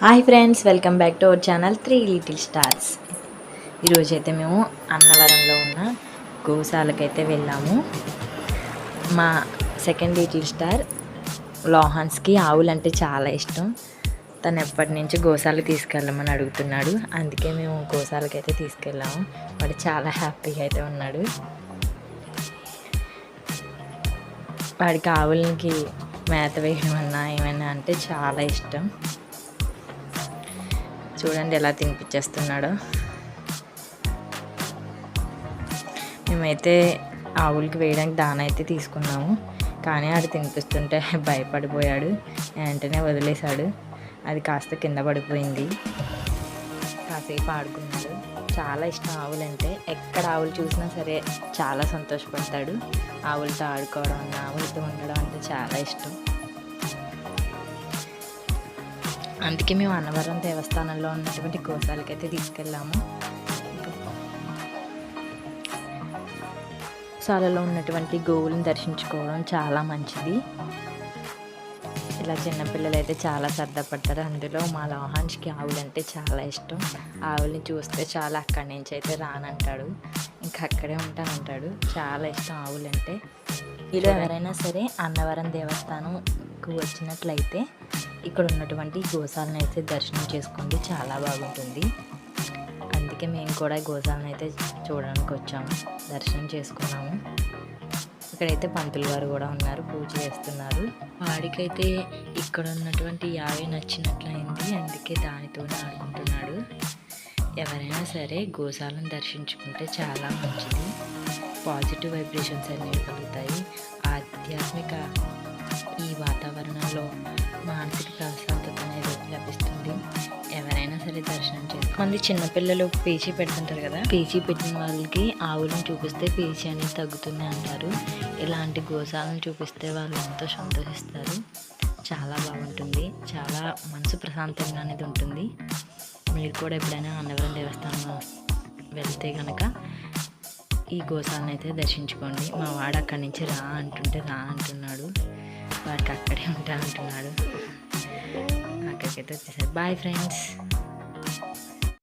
Hi friends, welcome back to our channel 3 little stars. ఈరోజైతే మేము అన్నవరంలో ఉన్న గోశాలకైతే వెళ్ళాము. మా సెకండ్ లిటిల్ స్టార్ లోహాన్స్కి ఆవులంటే చాలా ఇష్టం. తను ఎప్పటి నుంచి గోశాలకు తీసుకెళ్ళమని అడుగుతున్నాడు. అందుకే మేము గోశాలకైతే తీసుకెళ్ళాము. వాడు చాలా హ్యాపీగా అయితే ఉన్నాడు. వాడికి ఆవులకి మేత వేయడం అన్నా ఏమైనా అంటే చాలా ఇష్టం. చూడండి ఎలా తినిపించేస్తున్నాడో. మేమైతే ఆవులకి వేయడానికి దాన అయితే తీసుకున్నాము, కానీ ఆడు తినిపిస్తుంటే భయపడిపోయాడు. వెంటనే వదిలేశాడు. అది కాస్త కింద పడిపోయింది. కాసేపు ఆడుకున్నాడు. చాలా ఇష్టం ఆవులంటే. ఎక్కడ ఆవులు చూసినా సరే చాలా సంతోషపడతాడు. ఆవులతో ఆడుకోవడం అన్న ఆవులతో ఉండడం అంటే చాలా ఇష్టం. అందుకే మేము అన్నవరం దేవస్థానంలో ఉన్నటువంటి గోశాలకైతే తీసుకెళ్ళాము. గోశాలలో ఉన్నటువంటి గోవులను దర్శించుకోవడం చాలా మంచిది. ఇలా చిన్నపిల్లలు అయితే చాలా సరదా పడతారు. అందులో మా లోహాన్స్కి ఆవులంటే చాలా ఇష్టం. ఆవుల్ని చూస్తే చాలా అక్కడి నుంచి అయితే రానంటాడు, ఇంకా అక్కడే ఉంటానంటాడు. చాలా ఇష్టం ఆవులంటే. ఇలా ఎవరైనా సరే అన్నవరం దేవస్థానంకు వచ్చినట్లయితే ఇక్కడ ఉన్నటువంటి గోశాలను అయితే దర్శనం చేసుకోండి, చాలా బాగుంటుంది. అందుకే మేము కూడా గోశాలను అయితే చూడడానికి వచ్చాము, దర్శనం చేసుకున్నాము. ఇక్కడైతే పంతులు గారు కూడా ఉన్నారు, పూజ చేస్తున్నారు. వాడికైతే ఇక్కడ ఉన్నటువంటి యావే నచ్చినట్లయింది, అందుకే దానితోనే ఆడుకుంటున్నాడు. ఎవరైనా సరే గోశాలను దర్శించుకుంటే చాలా మంచిది. పాజిటివ్ వైబ్రేషన్స్ అనేవి కలుగుతాయి. ఆధ్యాత్మిక ఈ వాతావరణంలో మానసిక ప్రశాంతత అనేది లభిస్తుంది. ఎవరైనా సరే దర్శనం చేస్తారు. మంది చిన్నపిల్లలు పేచీ పెడుతుంటారు కదా, పేచీ పెట్టిన వాళ్ళకి ఆవులను చూపిస్తే పేచీ అనేది తగ్గుతుంది అంటారు. ఇలాంటి గోశాలను చూపిస్తే వాళ్ళు ఎంతో సంతోషిస్తారు. చాలా బాగుంటుంది. చాలా మనసు ప్రశాంతంగా అనేది ఉంటుంది. మీరు కూడా ఎప్పుడైనా అన్నవరం దేవస్థానం వెళ్తే కనుక ఈ గోశాలను అయితే దర్శించుకోండి. మా వాడు అక్కడి నుంచి రా అంటుంటే రా అంటున్నాడు. వాడికి అక్కడే ఉంటా అంటున్నాడు. అక్కడికైతే వచ్చేసారు. Bye friends.